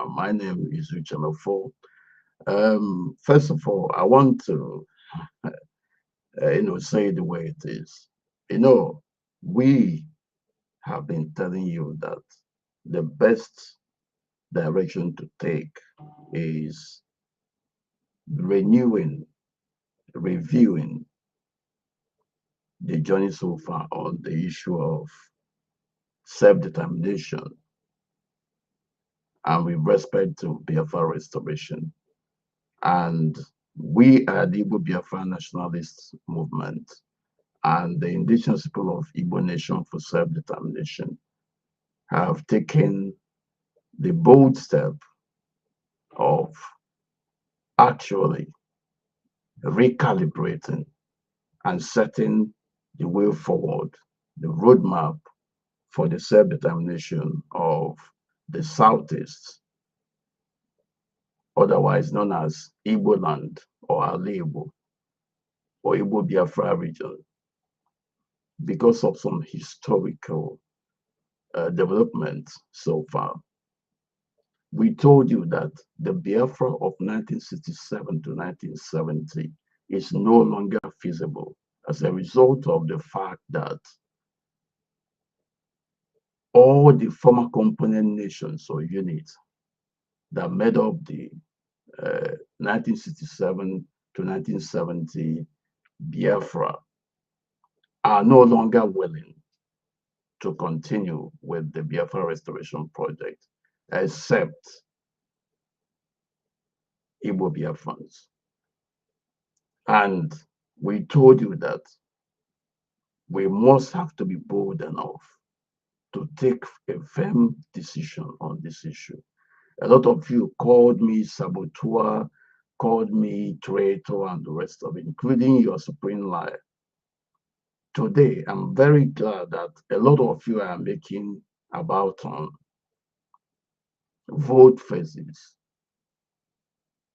My name is Uchemefo. First of all, I want to, say the way it is. You know, we have been telling you that the best direction to take is renewing, reviewing the journey so far on the issue of self-determination and with respect to Biafra restoration. And we are the Igbo-Biafra nationalist movement and the indigenous people of Igbo nation for self-determination have taken the bold step of actually recalibrating and setting the way forward, the roadmap for the self-determination of the Southeast, otherwise known as Igbo land or Alaigbo or Igbo-Biafra region, because of some historical developments so far. We told you that the Biafra of 1967 to 1970 is no longer feasible as a result of the fact that all the former component nations or units that made up the 1967 to 1970 Biafra are no longer willing to continue with the Biafra restoration project, except Igbo Biafrans. And we told you that we must have to be bold enough to take a firm decision on this issue. A lot of you called me saboteur, called me traitor, and the rest of it, including your supreme liar. Today, I'm very glad that a lot of you are making about vote phases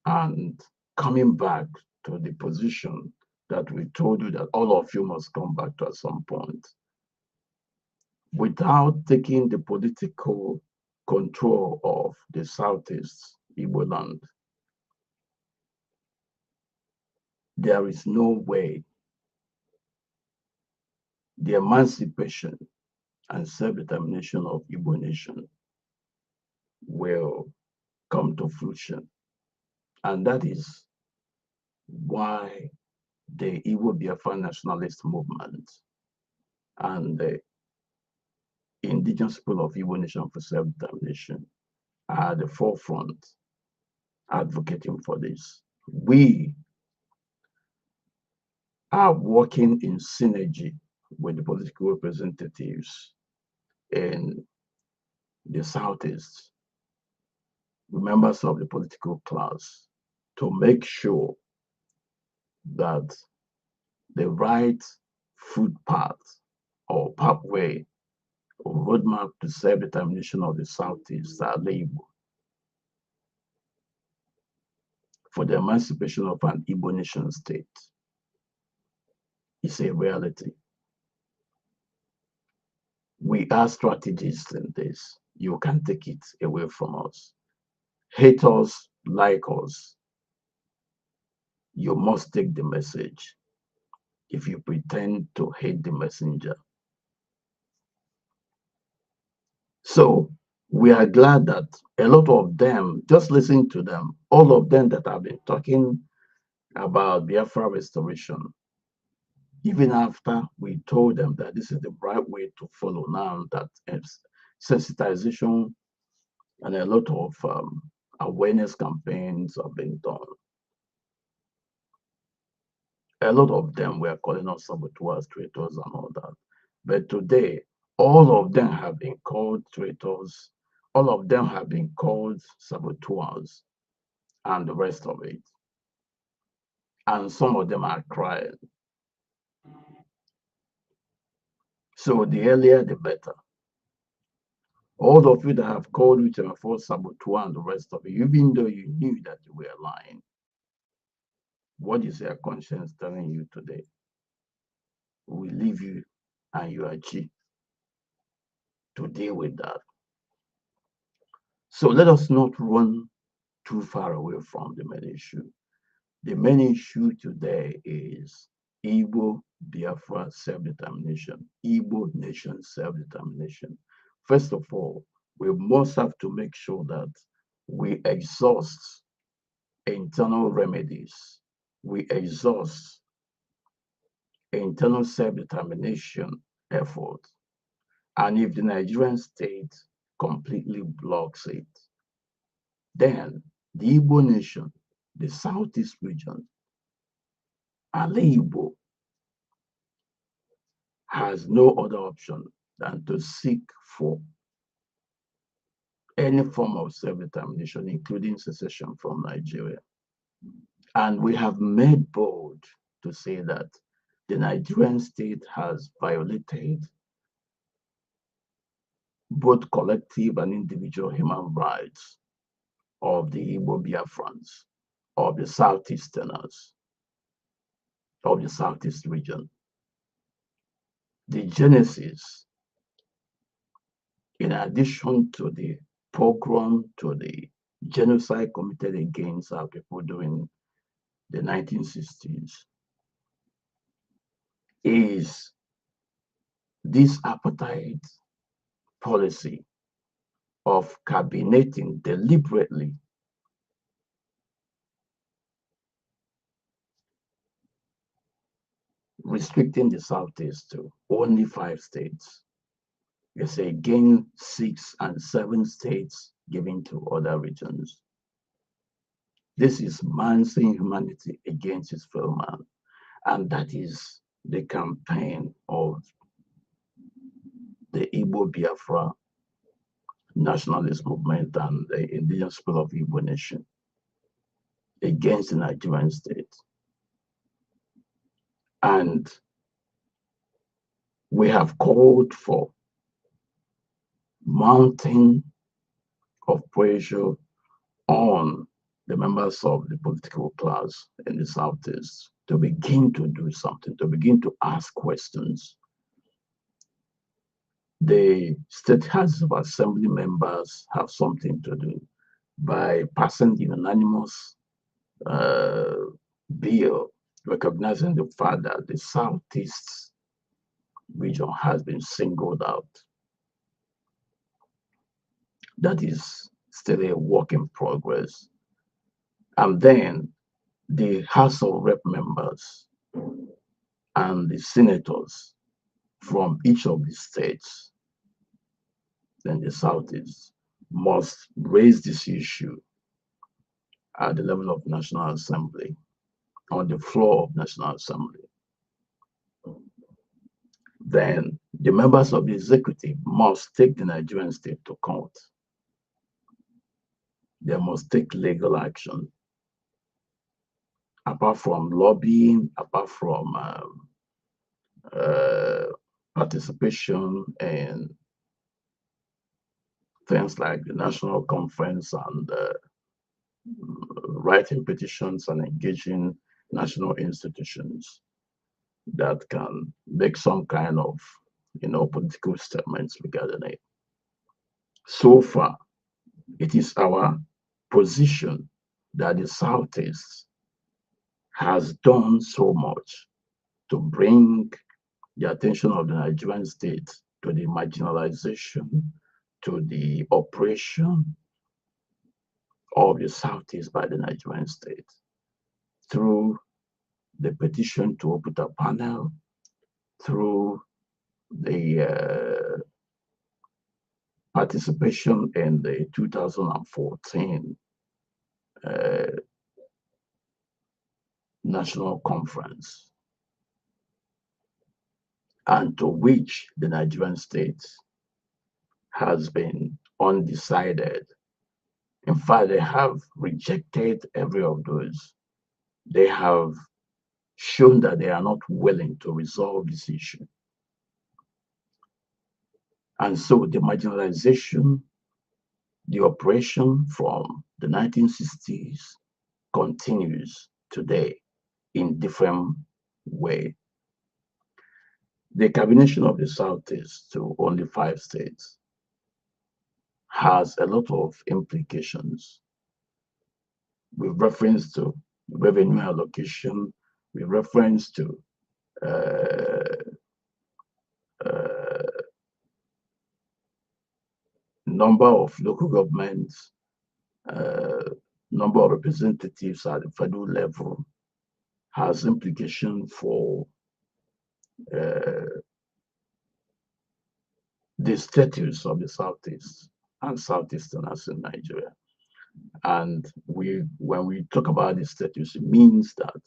and coming back to the position that we told you that all of you must come back to at some point. Without taking the political control of the Southeast Igbo land, there is no way the emancipation and self-determination of Igbo nation will come to fruition. And that is why the Igbo-Biafra nationalist movement and the indigenous people of Igbo nation for self-determination are at the forefront advocating for this. We are working in synergy with the political representatives in the Southeast, members of the political class, to make sure that the right footpath or pathway or roadmap to self-determination of the Southeast are labeled for the emancipation of an Igbo nation state. It's a reality. We are strategists in this. You can't take it away from us. Hate us, like us. You must take the message if you pretend to hate the messenger. So we are glad that a lot of them, just listen to them, all of them that have been talking about Biafra restoration, even after we told them that this is the right way to follow now, that sensitization and a lot of awareness campaigns have been done. A lot of them were calling us saboteurs, traitors, and all that. But today, all of them have been called traitors, all of them have been called saboteurs, and the rest of it. And some of them are crying. So the earlier, the better. All of you that have called which are for saboteur and the rest of it, even though you knew that you were lying, what is your conscience telling you today? We leave you and you are cheap to deal with that. So let us not run too far away from the main issue. The main issue today is Igbo-Biafra self-determination, Igbo nation self-determination. First of all, we must have to make sure that we exhaust internal remedies, we exhaust internal self-determination efforts. And if the Nigerian state completely blocks it, then the Igbo nation, the southeast region, Alaigbo, has no other option than to seek for any form of self-determination, including secession from Nigeria. And we have made bold to say that the Nigerian state has violated both collective and individual human rights of the Igbo-Biafrans, of the Southeasterners, of the Southeast region. The genesis, in addition to the pogrom, to the genocide committed against our people during the 1960s, is this apartheid policy of cabinating deliberately restricting the Southeast to only 5 states. You say again 6 and 7 states given to other regions. This is man's inhumanity against his fellow man. And that is the campaign of the Igbo-Biafra nationalist movement and the indigenous people of Igbo nation against the Nigerian state. And we have called for mounting of pressure on the members of the political class in the Southeast to begin to do something, to begin to ask questions. The state House of Assembly members have something to do by passing the unanimous bill recognizing the fact that the Southeast region has been singled out. That is still a work in progress. And then the House of Rep members and the senators from each of the states in the Southeast must raise this issue at the level of National Assembly, on the floor of National Assembly. Then the members of the executive must take the Nigerian state to court. They must take legal action. Apart from lobbying, apart from participation in things like the national conference and writing petitions and engaging national institutions that can make some kind of, political statements regarding it. So far, it is our position that the Southeast has done so much to bring the attention of the Nigerian state to the marginalization, to the oppression of the Southeast by the Nigerian state through the petition to open a panel, through the participation in the 2014 national conference, and to which the Nigerian state has been undecided. In fact, they have rejected every of those. They have shown that they are not willing to resolve this issue. And so the marginalization, the oppression from the 1960s continues today in different way. The cabination of the Southeast to only 5 states has a lot of implications with reference to revenue allocation, with reference to uh, uh, number of local governments, uh, number of representatives at the federal level, has implication for uh, the status of the Southeast and Southeasterners in Nigeria. And when we talk about the status, it means that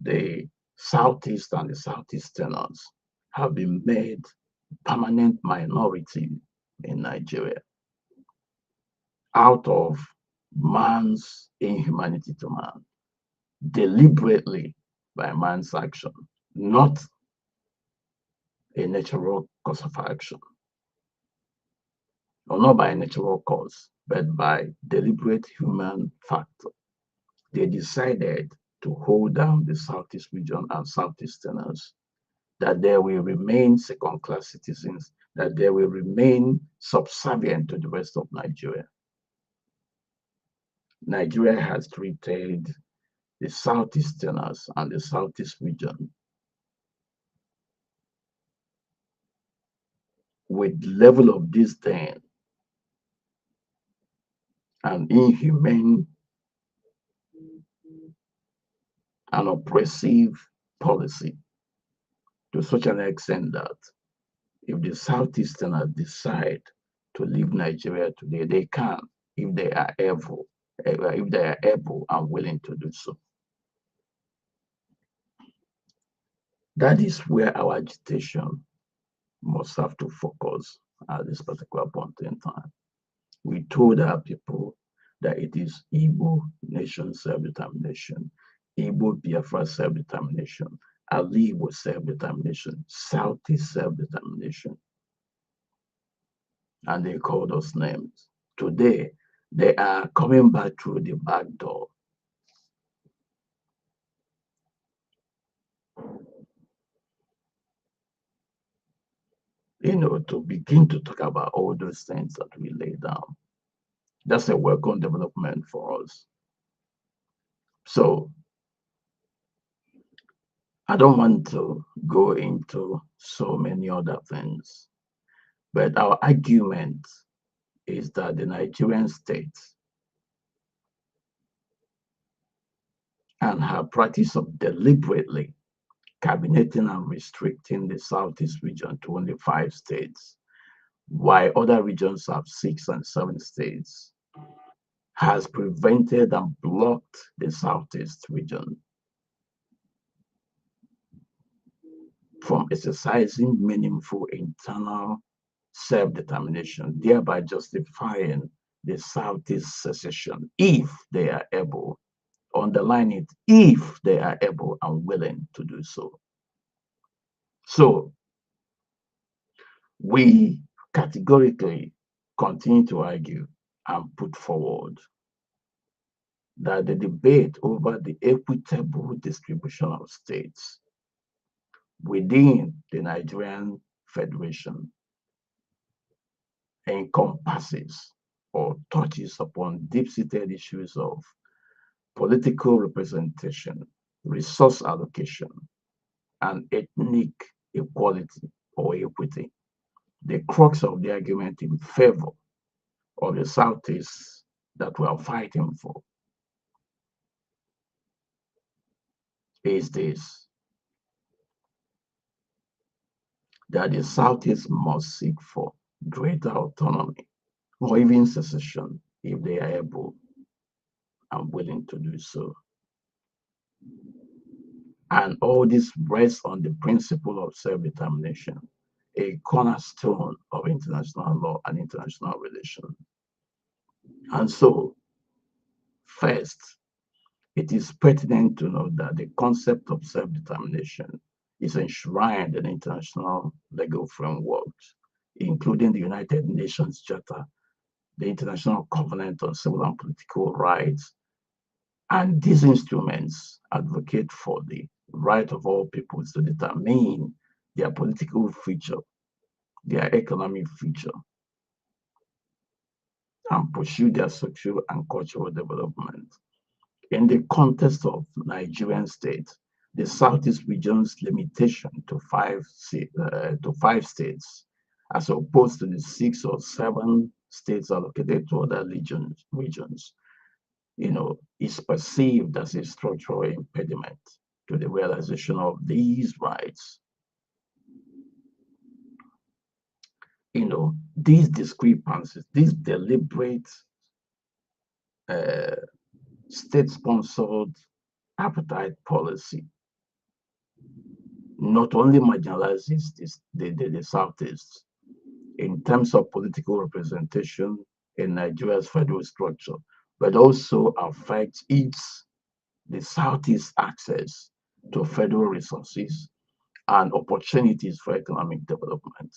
the Southeast and the Southeasterners have been made permanent minority in Nigeria out of man's inhumanity to man, deliberately by man's action, not a natural cause of action, or not by a natural cause, but by deliberate human factor. They decided to hold down the Southeast region and Southeasterners, that they will remain second-class citizens, that they will remain subservient to the rest of Nigeria. Nigeria has treated the Southeasterners and the Southeast region with level of disdain and inhumane and oppressive policy, to such an extent that if the Southeasterners decide to leave Nigeria today, they can, if they are able, and willing to do so. That is where our agitation must have to focus at this particular point in time. We told our people that it is Igbo nation self-determination, Igbo-Biafra self-determination, Alaigbo self-determination, Southeast self-determination. And they called us names. Today, they are coming back through the back door. To begin to talk about all those things that we lay down. That's a welcome development for us. So I don't want to go into so many other things, but our argument is that the Nigerian state and her practice of deliberately cabinating and restricting the Southeast region to only 5 states, while other regions have 6 and 7 states, has prevented and blocked the Southeast region from exercising meaningful internal self-determination, thereby justifying the Southeast secession if they are able, underline it, if they are able and willing to do so. So we categorically continue to argue and put forward that the debate over the equitable distribution of states within the Nigerian Federation encompasses or touches upon deep-seated issues of political representation, resource allocation, and ethnic equality or equity. The crux of the argument in favor of the Southeast that we are fighting for is this: that the Southeast must seek for greater autonomy or even secession if they are able and willing to do so. And all this rests on the principle of self-determination, a cornerstone of international law and international relations. And so, first, it is pertinent to note that the concept of self-determination is enshrined in international legal frameworks, including the United Nations Charter, the International Covenant on Civil and Political Rights, and these instruments advocate for the right of all peoples to determine their political future, their economic future, and pursue their social and cultural development. In the context of Nigerian state, the Southeast region's limitation to five states, as opposed to the 6 or 7 states allocated to other regions, is perceived as a structural impediment to the realization of these rights. These discrepancies, these deliberate uh, state-sponsored apartheid policy not only marginalizes the Southeast in terms of political representation in Nigeria's federal structure, but also affects the Southeast access to federal resources and opportunities for economic development.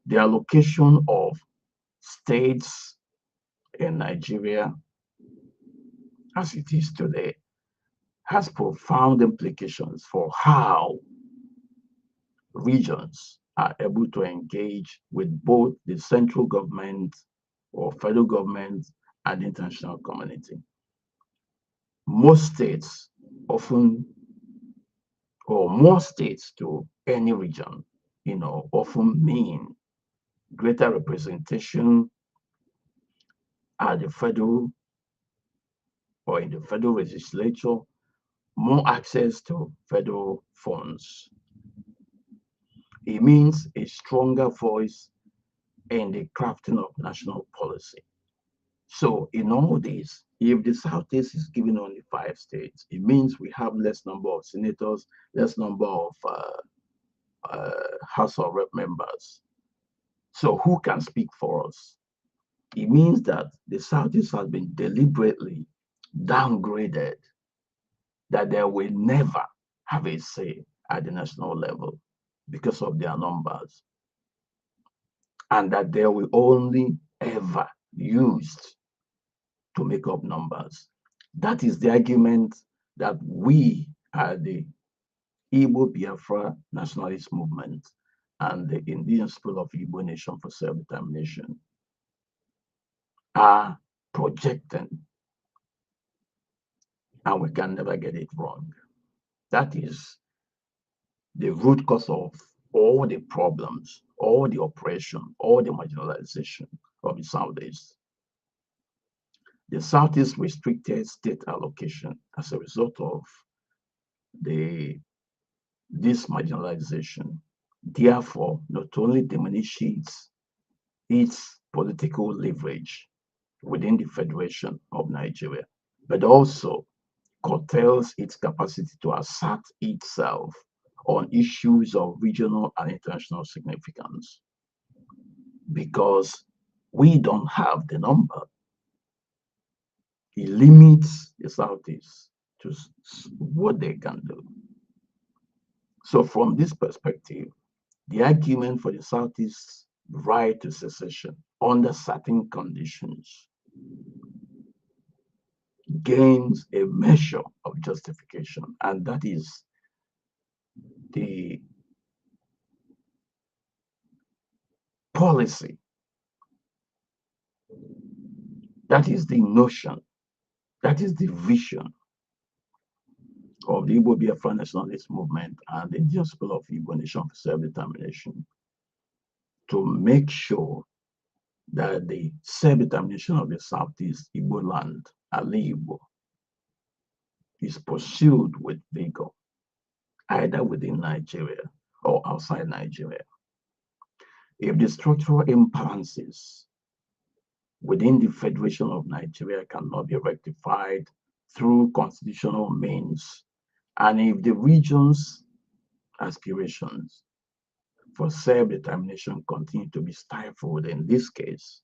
The allocation of states in Nigeria as it is today has profound implications for how regions are able to engage with both the central government or federal government and the international community. Most states often, or more states to any region, often mean greater representation at the federal or in the federal legislature, more access to federal funds. It means a stronger voice in the crafting of national policy. So in all this, if the Southeast is given only 5 states, it means we have less number of senators, less number of House of Rep members. So who can speak for us? It means that the Southeast has been deliberately downgraded, that they will never have a say at the national level because of their numbers, and that they will only ever used to make up numbers. That is the argument that we are the Igbo-Biafra nationalist movement and the indigenous people of Igbo nation for self-determination are projecting, and we can never get it wrong. That is the root cause of all the problems, all the oppression, all the marginalization of the Southeast. The Southeast restricted state allocation as a result of this marginalization, therefore, not only diminishes its political leverage within the Federation of Nigeria, but also curtails its capacity to assert itself on issues of regional and international significance, because we don't have the number. It limits the Southeast to what they can do. So from this perspective, the argument for the Southeast's right to secession under certain conditions gains a measure of justification, and that is the policy, that is the notion, that is the vision of the Igbo-Biafra nationalist movement and the indigenous people of Igbo nation for self-determination, to make sure that the self-determination of the Southeast Igbo land, Alaigbo, is pursued with vigor, either within Nigeria or outside Nigeria. If the structural imbalances within the Federation of Nigeria cannot be rectified through constitutional means, and if the region's aspirations for self-determination continue to be stifled in this case,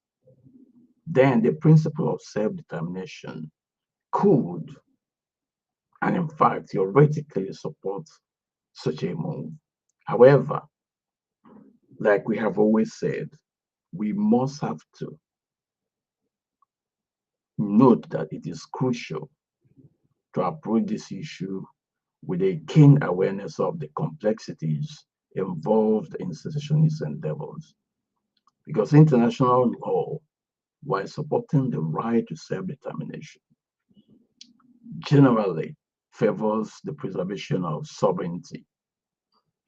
then the principle of self-determination could, and in fact, theoretically support such a move. However, like we have always said, we must have to note that it is crucial to approach this issue with a keen awareness of the complexities involved in secessionist endeavors. Because international law while supporting the right to self-determination, generally favors the preservation of sovereignty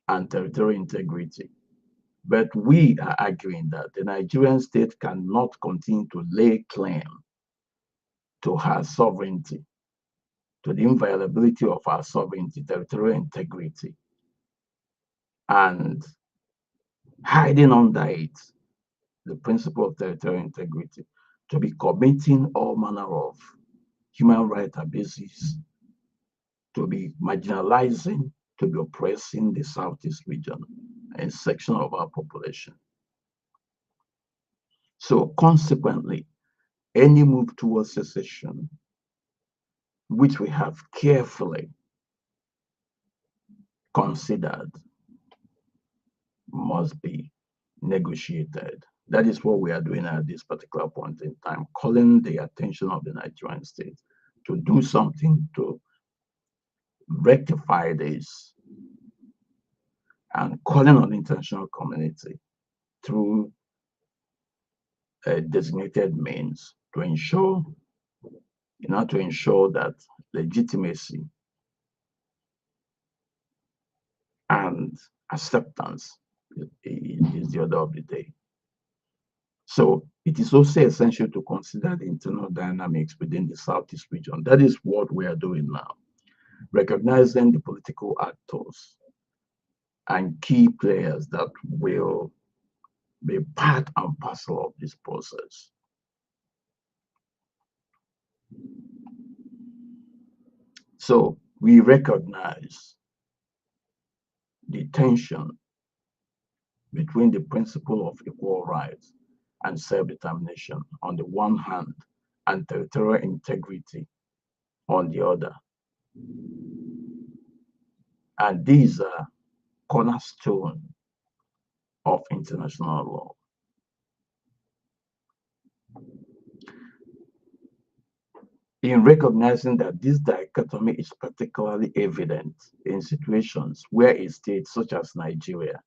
and territorial integrity. But we are arguing that the Nigerian state cannot continue to lay claim to her sovereignty, to the inviolability of our sovereignty, territorial integrity, and hiding under it the principle of territorial integrity, to be committing all manner of human rights abuses, to be marginalizing, to be oppressing the Southeast region, a section of our population. So consequently, any move towards secession, which we have carefully considered, must be negotiated. That is what we are doing at this particular point in time, calling the attention of the Nigerian state to do something to rectify this, and calling on the international community through designated means to ensure, to ensure that legitimacy and acceptance is the order of the day. So it is also essential to consider the internal dynamics within the Southeast region. That is what we are doing now, recognizing the political actors and key players that will be part and parcel of this process. So we recognize the tension between the principle of equal rights and self-determination on the one hand, and territorial integrity on the other. And these are cornerstone of international law. In recognizing that this dichotomy is particularly evident in situations where a state such as Nigeria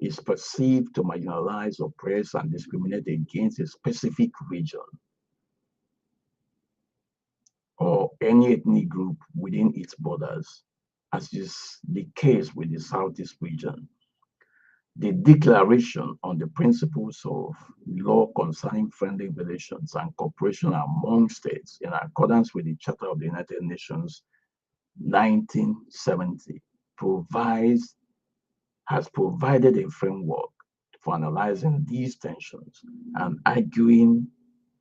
is perceived to marginalize, oppress, and discriminate against a specific region or any ethnic group within its borders, as is the case with the Southeast region. The Declaration on the Principles of Law Concerning Friendly Relations and Cooperation Among States, in accordance with the Charter of the United Nations 1970, has provided a framework for analyzing these tensions and arguing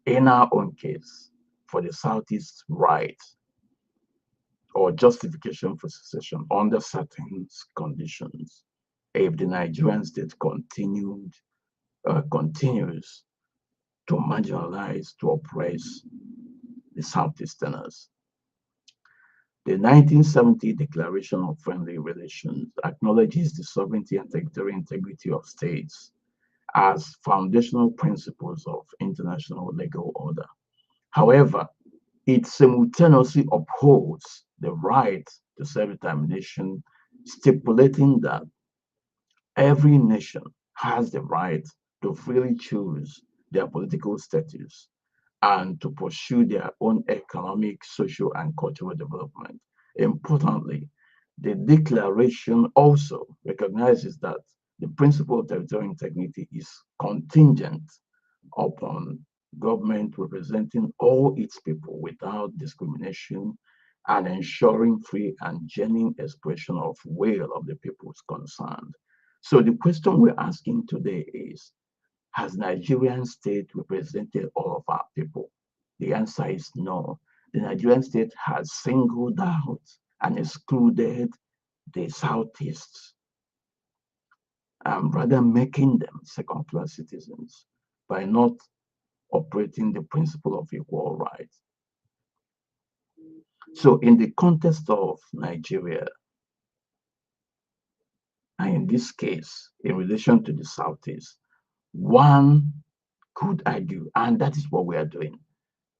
in our own case for the Southeast right or justification for secession under certain conditions if the Nigerian state continues to marginalize, to oppress the Southeasterners. The 1970 Declaration of Friendly Relations acknowledges the sovereignty and territorial integrity of states as foundational principles of international legal order. However, it simultaneously upholds the right to self-determination, stipulating that every nation has the right to freely choose their political status and to pursue their own economic, social, and cultural development. Importantly, the declaration also recognizes that the principle of territorial integrity is contingent upon government representing all its people without discrimination and ensuring free and genuine expression of will of the peoples concerned. So the question we're asking today is, has Nigerian state represented all of our people? The answer is no. The Nigerian state has singled out and excluded the Southeast, rather making them second-class citizens by not operating the principle of equal rights. So in the context of Nigeria, and in this case, in relation to the Southeast, one could argue, and that is what we are doing,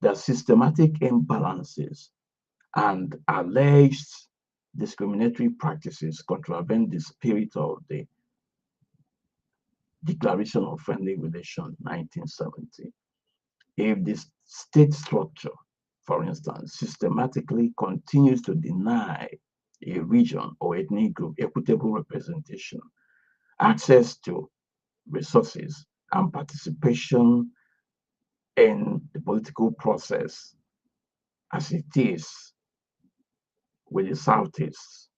that systematic imbalances and alleged discriminatory practices contravene the spirit of the Declaration of Friendly Relations 1970. If the state structure, for instance, systematically continues to deny a region or ethnic group equitable representation, access to resources, and participation in the political process, as it is with the Southeast,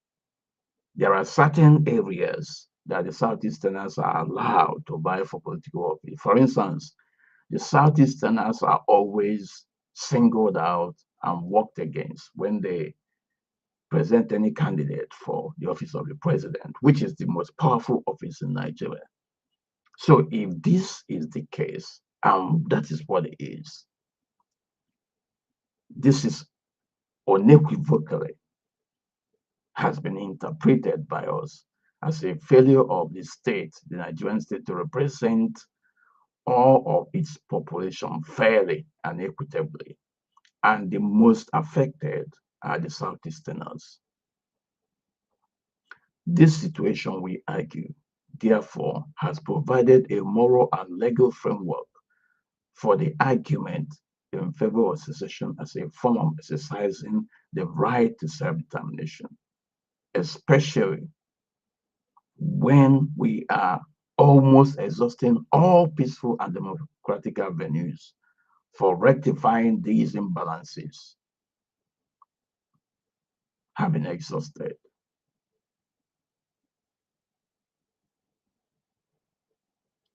there are certain areas that the Southeasterners are allowed to vie for political office. For instance, the Southeasterners are always singled out and worked against when they present any candidate for the office of the president, which is the most powerful office in Nigeria. So if this is the case, that is what it is, this is unequivocally has been interpreted by us as a failure of the state, the Nigerian state, to represent all of its population fairly and equitably. And the most affected are the Southeasterners. This situation, we argue, therefore, has provided a moral and legal framework for the argument in favor of secession as a form of exercising the right to self-determination, especially when we are almost exhausting all peaceful and democratic avenues for rectifying these imbalances have been exhausted.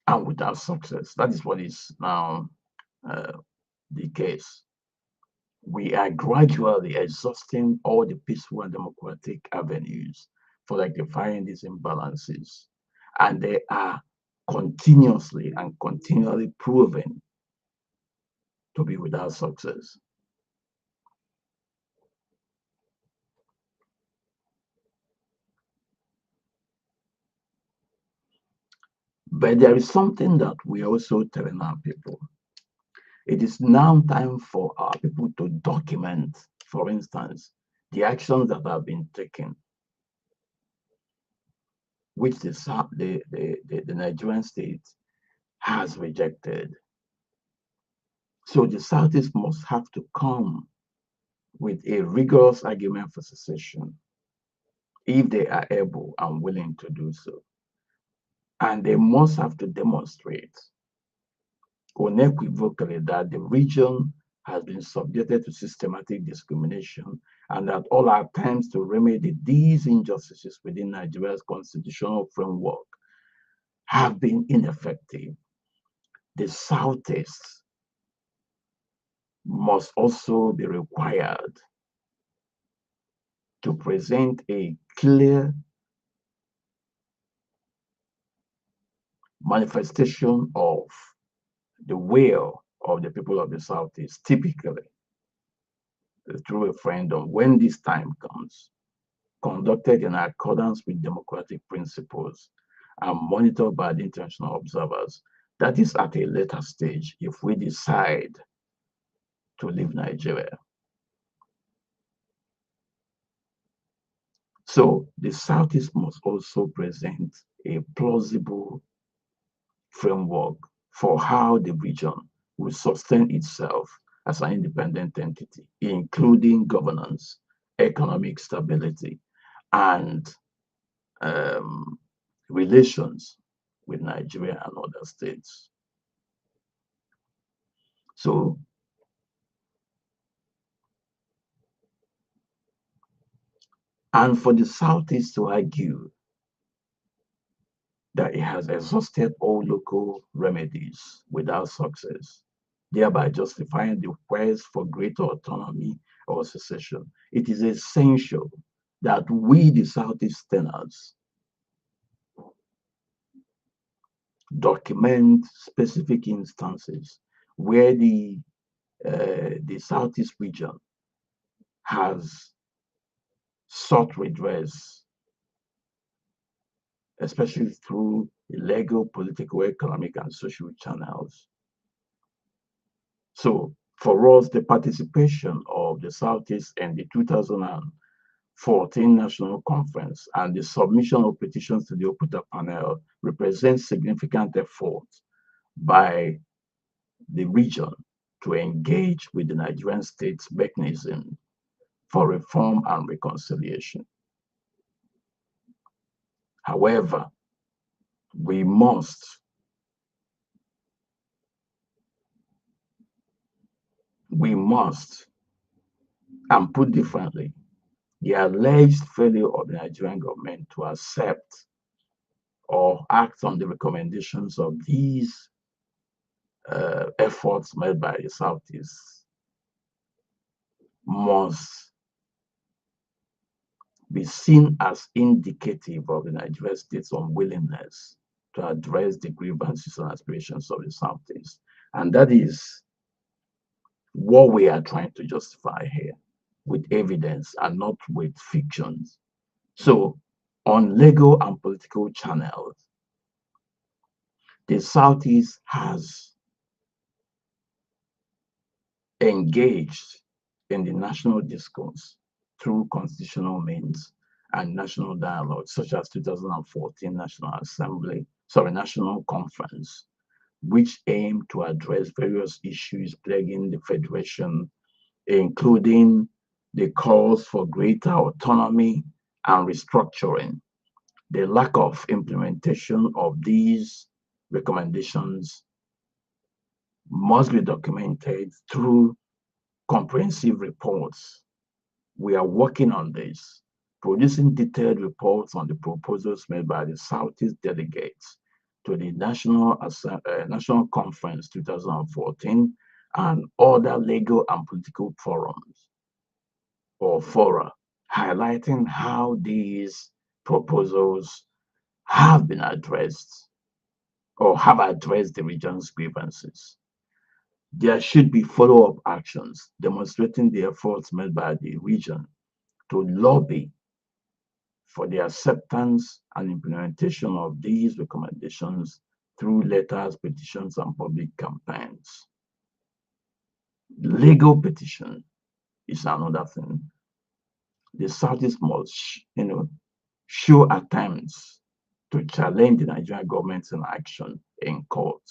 And without success. That is what is now the case. We are gradually exhausting all the peaceful and democratic avenues for rectifying these imbalances. And they are continuously and continually proven to be without success. But there is something that we are also telling our people. It is now time for our people to document, for instance, the actions that have been taken, which the Nigerian state has rejected. So the Southeast must have to come with a rigorous argument for secession if they are able and willing to do so. And they must have to demonstrate unequivocally that the region has been subjected to systematic discrimination and that all attempts to remedy these injustices within Nigeria's constitutional framework have been ineffective. The Southeast must also be required to present a clear manifestation of the will of the people of the Southeast, typically through a referendum when this time comes, conducted in accordance with democratic principles and monitored by the international observers. That is at a later stage if we decide to leave Nigeria. So the Southeast must also present a plausible framework for how the region will sustain itself as an independent entity, including governance, economic stability, and relations with Nigeria and other states. So, and for the Southeast to argue that it has exhausted all local remedies without success, thereby justifying the quest for greater autonomy or secession, it is essential that we, the Southeasterners, document specific instances where the Southeast region has sought redress, especially through legal, political, economic, and social channels. So for us, the participation of the Southeast in the 2014 National Conference and the submission of petitions to the Oputa panel represents significant effort by the region to engage with the Nigerian state's mechanism for reform and reconciliation. However, we must and put differently, the alleged failure of the Nigerian government to accept or act on the recommendations of these efforts made by the Southeast must be seen as indicative of the Nigerian state's unwillingness to address the grievances and aspirations of the Southeast. And that is what we are trying to justify here with evidence and not with fictions. So, on legal and political channels, the Southeast has engaged in the national discourse through constitutional means and national dialogue, such as 2014 National Conference, which aimed to address various issues plaguing the Federation, including the calls for greater autonomy and restructuring. The lack of implementation of these recommendations must be documented through comprehensive reports. We are working on this, producing detailed reports on the proposals made by the Southeast delegates to the National Conference 2014 and other legal and political forums or fora, highlighting how these proposals have been addressed or have addressed the region's grievances. There should be follow-up actions demonstrating the efforts made by the region to lobby for the acceptance and implementation of these recommendations through letters, petitions, and public campaigns. Legal petition is another thing. The Southeast must, show attempts to challenge the Nigerian government's inaction in court,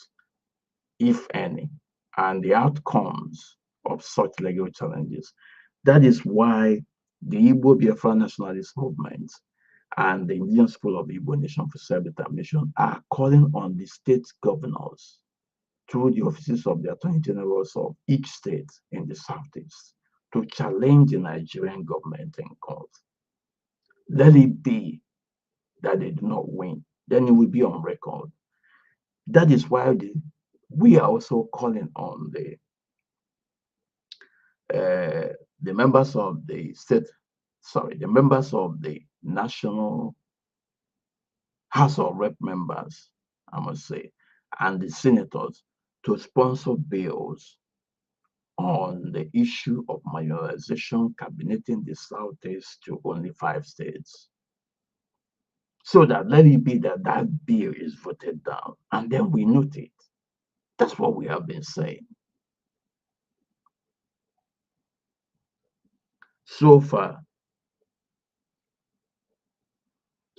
if any, and the outcomes of such legal challenges. That is why the Igbo-Biafra nationalist movement and the Indigenous School of Igbo Nation for Self-Determination are calling on the state governors through the offices of the Attorney Generals of each state in the Southeast to challenge the Nigerian government in court. Let it be that they do not win, then it will be on record. That is why we are also calling on the members of the National House of Rep members, I must say, and the senators to sponsor bills on the issue of marginalization, cabineting the Southeast to only 5 states. So that let it be that that bill is voted down, and then we note it. That's what we have been saying. So far,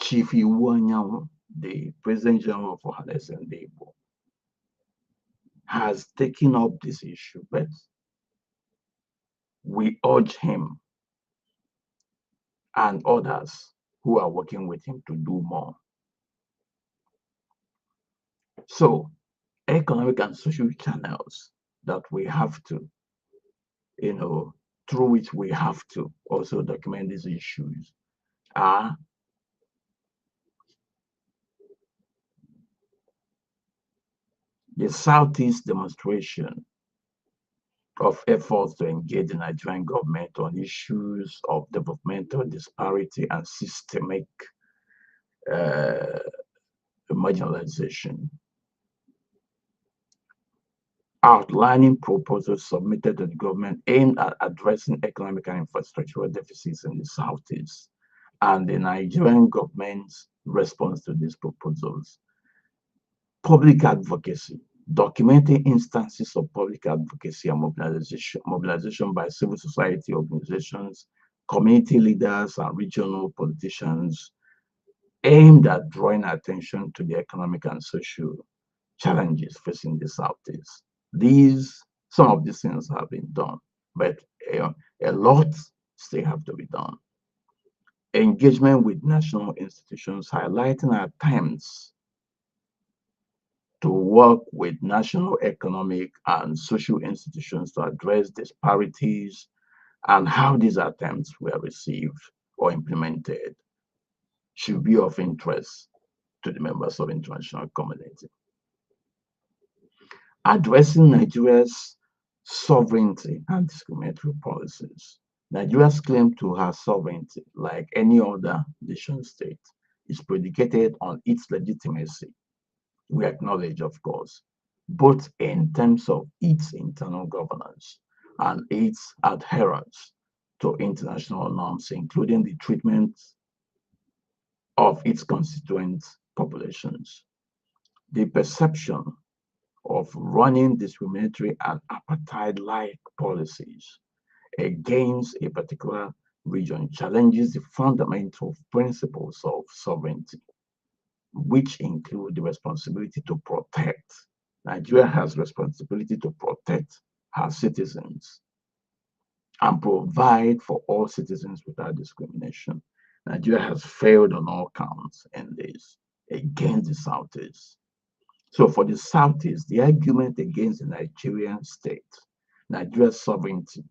Chief Iwanyanwu, the President General of Alaigbo, has taken up this issue, but we urge him and others who are working with him to do more. So, economic and social channels that we have to, through which we have to also document these issues are the Southeast demonstration of efforts to engage the Nigerian government on issues of developmental disparity and systemic marginalization, outlining proposals submitted to the government aimed at addressing economic and infrastructural deficits in the Southeast, and the Nigerian government's response to these proposals. Public advocacy, documenting instances of public advocacy and mobilization by civil society organizations, community leaders, and regional politicians aimed at drawing attention to the economic and social challenges facing the Southeast. These Some of these things have been done, but a lot still have to be done. Engagement with national institutions, highlighting attempts to work with national economic and social institutions to address disparities and how these attempts were received or implemented should be of interest to the members of the international community. Addressing Nigeria's sovereignty and discriminatory policies. Nigeria's claim to her sovereignty, like any other nation state, is predicated on its legitimacy. We acknowledge, of course, both in terms of its internal governance and its adherence to international norms, including the treatment of its constituent populations. The perception of running discriminatory and apartheid-like policies against a particular region challenges the fundamental principles of sovereignty, which include the responsibility to protect. Nigeria has responsibility to protect her citizens and provide for all citizens without discrimination. Nigeria has failed on all counts in this against the Southeast. So for the Southeast, the argument against the Nigerian state, Nigeria's sovereignty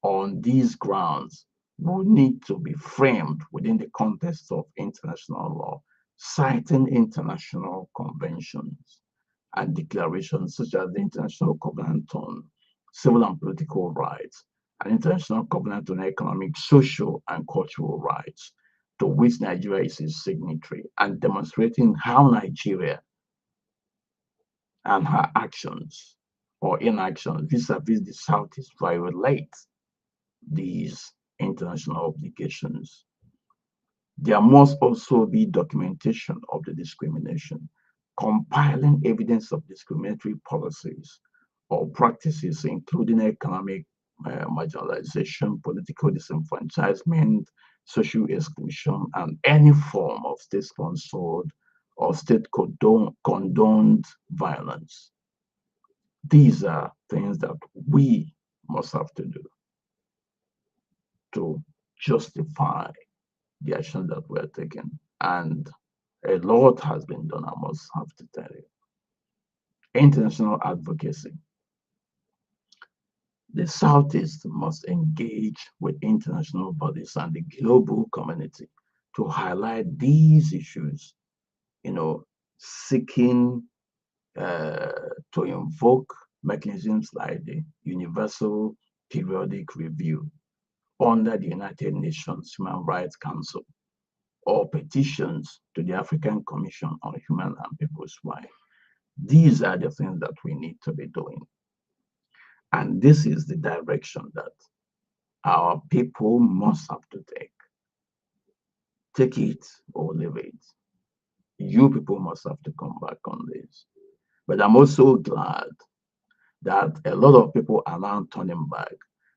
on these grounds will need to be framed within the context of international law, citing international conventions and declarations such as the International Covenant on Civil and Political Rights and International Covenant on Economic, Social, and Cultural Rights, to which Nigeria is a signatory, and demonstrating how Nigeria and her actions or inaction vis-a-vis the Southeast violate these international obligations. There must also be documentation of the discrimination, compiling evidence of discriminatory policies or practices, including economic marginalization, political disenfranchisement, social exclusion, and any form of state-sponsored or state-condoned violence. These are things that we must have to do to justify the action that we're taking. And a lot has been done, I must have to tell you. International advocacy. The Southeast must engage with international bodies and the global community to highlight these issues, seeking to invoke mechanisms like the Universal Periodic Review under the United Nations Human Rights Council, or petitions to the African Commission on Human and People's Rights. These are the things that we need to be doing. And this is the direction that our people must have to take. Take it or leave it. You people must have to come back on this. But I'm also glad that a lot of people are now turning back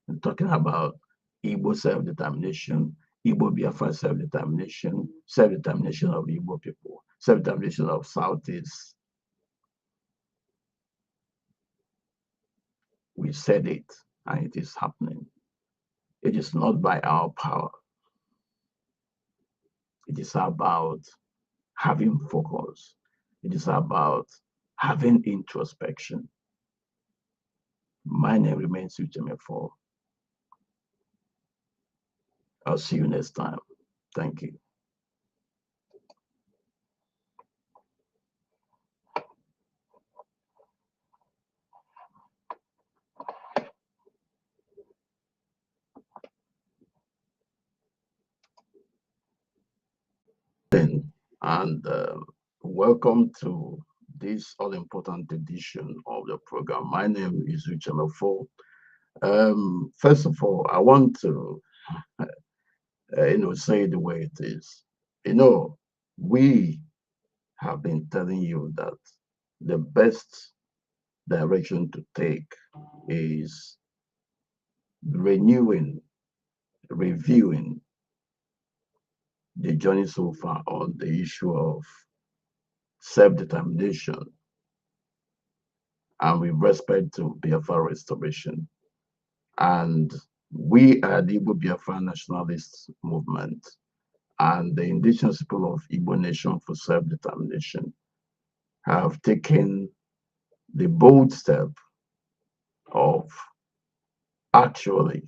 and talking about Igbo self-determination, Igbo-Biafra self-determination, self-determination of Igbo people, self-determination of Southeast. We said it, and it is happening. It is not by our power. It is about having focus. It is about having introspection. My name remains Uchemefo. I'll see you next time. Thank you. And welcome to this all-important edition of the program. My name is Uchemefo. First of all, I want to, say the way it is. We have been telling you that the best direction to take is renewing, reviewing the journey so far on the issue of self-determination and with respect to Biafra restoration. And we at the Igbo-Biafra nationalist movement and the indigenous people of Igbo nation for self-determination have taken the bold step of actually